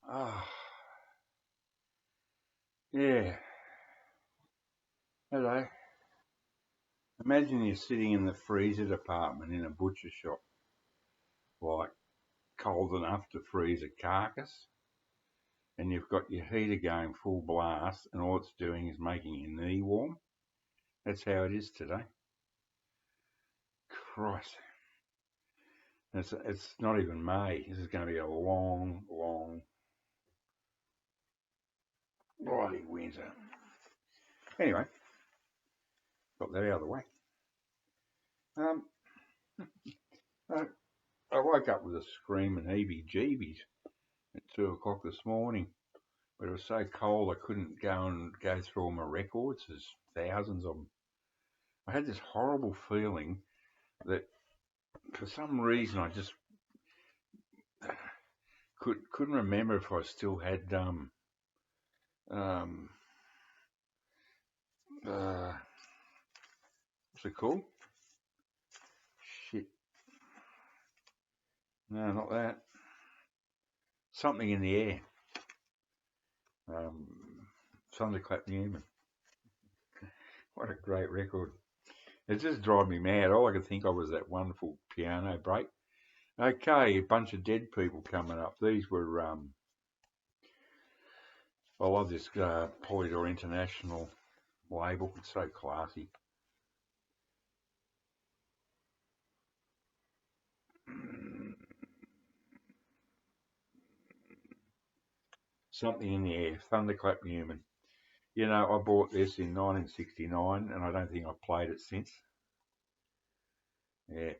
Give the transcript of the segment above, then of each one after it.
Ah, yeah. Hello. Imagine you're sitting in the freezer department in a butcher shop, like cold enough to freeze a carcass, and you've got your heater going full blast, and all it's doing is making your knee warm. That's how it is today. Christ. It's not even May. This is going to be a long, long, bloody winter. Anyway, got that out of the way. Um, I, I woke up with a screaming heebie-jeebies at 2 o'clock this morning, but it was so cold I couldn't go through all my records. There's thousands of them. I had this horrible feeling that for some reason I just couldn't remember if I still had um what's it called? Shit. No, not that. Something in the air. Thunderclap Newman. What a great record. It just drives me mad. All I could think of was that wonderful piano break. Okay, a bunch of dead people coming up. These were, I love this Polydor International label. It's so classy. Something in the air. Thunderclap Newman. You know, I bought this in 1969, and I don't think I've played it since. Yeah,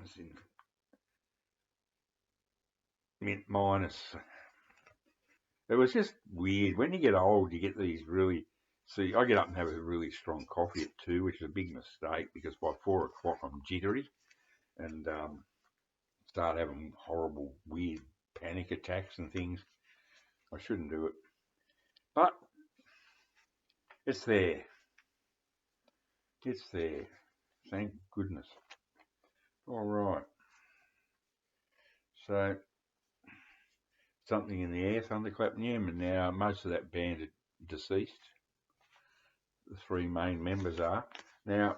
it's in mint minus. It was just weird. When you get old, you get these really. See, I get up and have a really strong coffee at 2, which is a big mistake because by 4 o'clock I'm jittery and start having horrible, weird panic attacks and things. I shouldn't do it, but it's there. It's there. Thank goodness. All right. So something in the air, Thunderclap Newman. Now most of that band are deceased. The 3 main members are. Now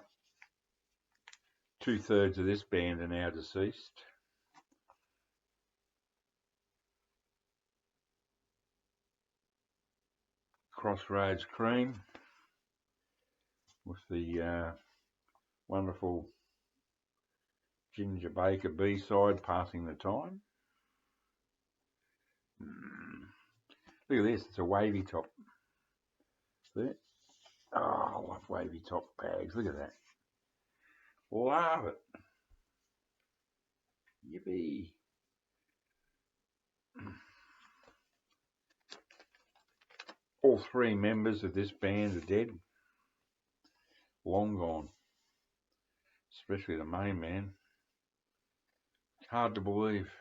2/3 of this band are now deceased. Crossroads Cream with the wonderful Ginger Baker B-side, Passing the Time. Look at this, it's a wavy top. There. Oh, I love wavy top bags. Look at that. Love it. Yippee. All 3 members of this band are dead. Long gone. Especially the main man. Hard to believe.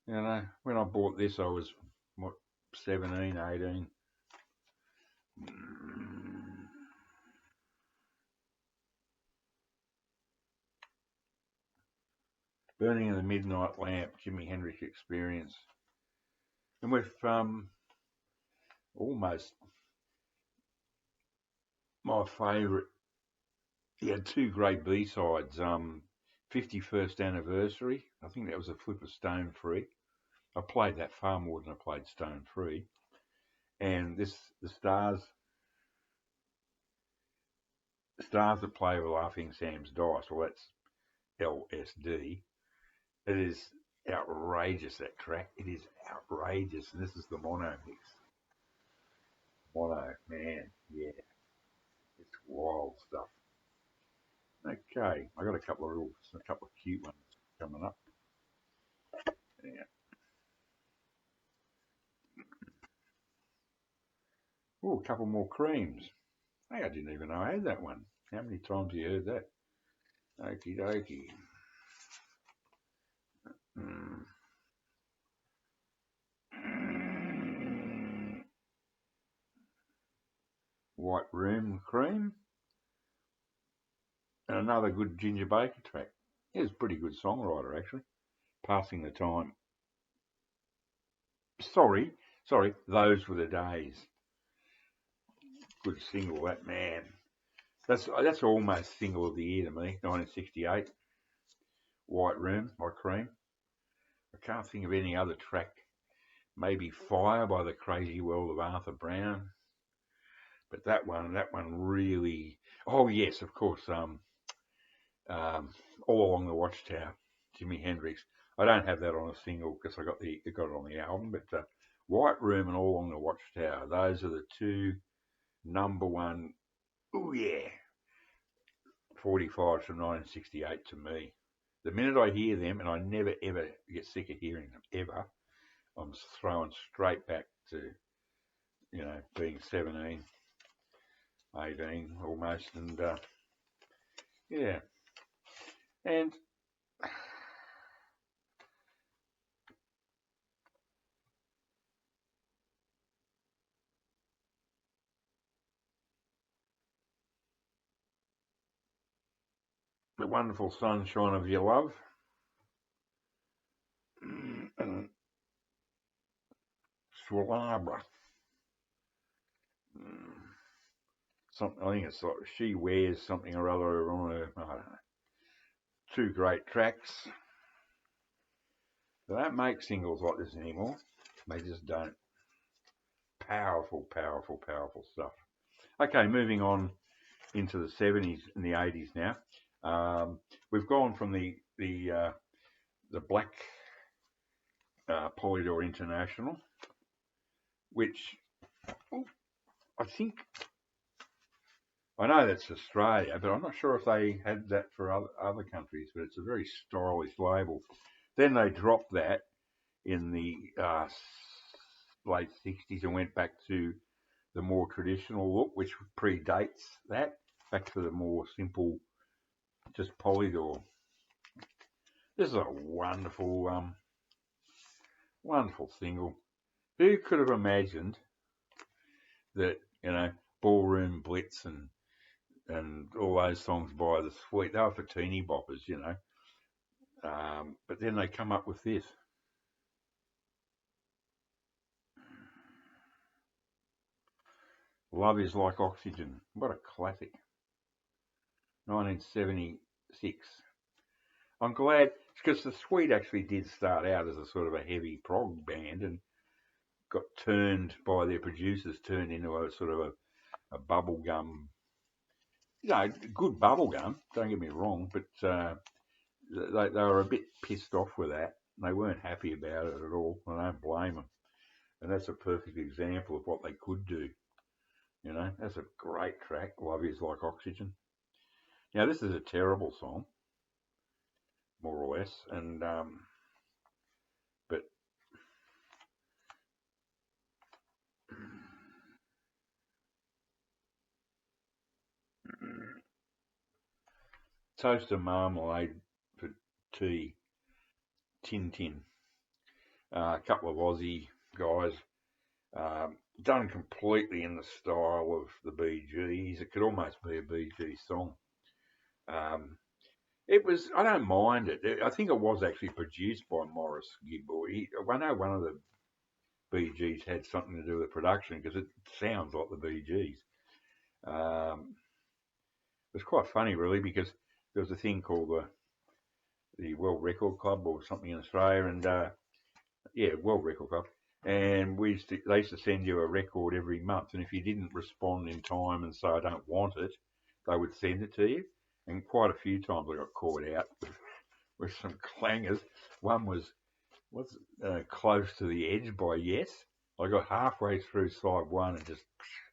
You know, when I bought this I was, what, 17, 18. Burning of the Midnight Lamp, Jimi Hendrix Experience. And with almost my favourite, he had 2 great B-sides. 51st Anniversary, I think that was a flip of Stone Free. I played that far more than I played Stone Free. And the Stars That Play with Laughing Sam's Dice, well that's LSD. It is outrageous, that track. It is outrageous. And this is the mono mix. Mono, man, yeah. It's wild stuff. Okay, I got a couple of cute ones coming up. Yeah. Oh, a couple more creams. Hey, I didn't even know I had that one. How many times have you heard that? Okie dokie. White Room Cream. And another good Ginger Baker track. He's a pretty good songwriter, actually. Passing the Time. sorry, those were the days. Good single, that man. That's almost single of the year to me. 1968, White Room by Cream. I can't think of any other track. Maybe Fire by the Crazy World of Arthur Brown. But that one really. Oh yes, of course. All Along the Watchtower, Jimi Hendrix. I don't have that on a single because I got it on the album. But White Room and All Along the Watchtower. Those are the two number one. Oh yeah, 45s from 1968 to me. The minute I hear them, and I never ever get sick of hearing them ever, I'm thrown straight back to being 17, 18 almost, and yeah, and the wonderful sunshine of your love. Swalabra. Something, I think it's like She Wears something or other on her. I don't know. Two great tracks. They don't make singles like this anymore. They just don't. Powerful, powerful, powerful stuff. Okay, moving on into the 70s and the 80s now. We've gone from the black Polydor International, which I think, I know that's Australia, but I'm not sure if they had that for other countries, but it's a very stylish label. Then they dropped that in the late 60s and went back to the more traditional look, which predates that, back to the more simple, just Polydor. This is a wonderful, wonderful single. Who could have imagined that, Ballroom Blitz and all those songs by the Sweet, they were for teeny boppers, but then they come up with this. Love Is Like Oxygen. What a classic. 1976. I'm glad, because the Sweet actually did start out as a sort of a heavy prog band and got turned by their producers, turned into a sort of a bubblegum, good bubblegum, don't get me wrong, but they were a bit pissed off with that. They weren't happy about it at all. I don't blame them. And that's a perfect example of what they could do. That's a great track, Love Is Like Oxygen. Now, this is a terrible song, more or less, and but Toast and Marmalade for tea, Tintin. A couple of Aussie guys, done completely in the style of the Bee Gees. It could almost be a Bee Gees song. It was, I don't mind it. I think it was actually produced by Maurice Gibb. I know one of the Bee Gees had something to do with production because it sounds like the Bee Gees. It was quite funny, really, because there was a thing called the World Record Club or something in Australia, and World Record Club. And they used to send you a record every month, and if you didn't respond in time and say I don't want it, they would send it to you. And quite a few times I got caught out with some clangers. One was Close to the Edge by Yes. I got halfway through side one and just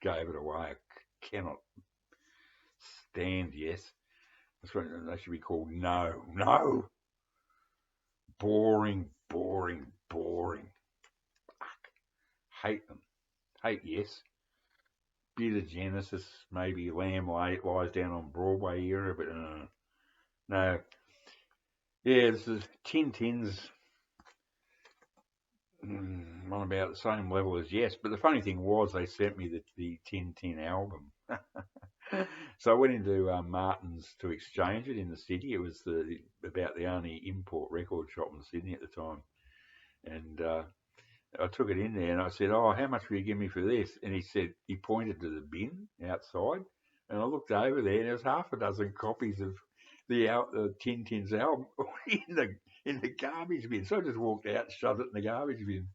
gave it away. I cannot stand Yes. That's what they should be called. No. Boring. Hate them. Hate Yes. Bit of Genesis, maybe Lamb Lies Down on Broadway era, but no. Yeah, this is Tintin's on about the same level as Yes, but the funny thing was they sent me the Tintin album. So I went into Martin's to exchange it in the city. It was about the only import record shop in Sydney at the time. And I took it in there and I said, "Oh, how much will you give me for this?" And he said, he pointed to the bin outside, and I looked over there, and there was half a dozen copies of the Tintin's album in the garbage bin. So I just walked out, shoved it in the garbage bin,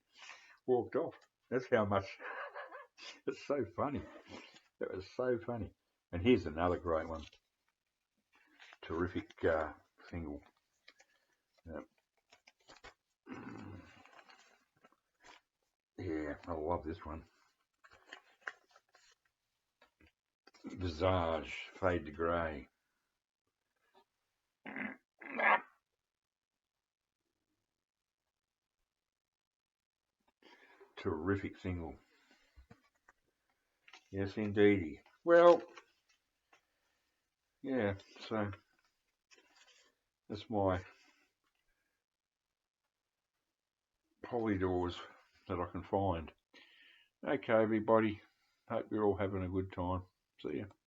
walked off. That's how much. It's so funny. That was so funny. And here's another great one. Terrific single. Yeah, I love this one. Visage, Fade to Grey. Terrific single. Yes, indeedy. Well, yeah, so that's my polydors that I can find. Okay, everybody. Hope you're all having a good time. See ya.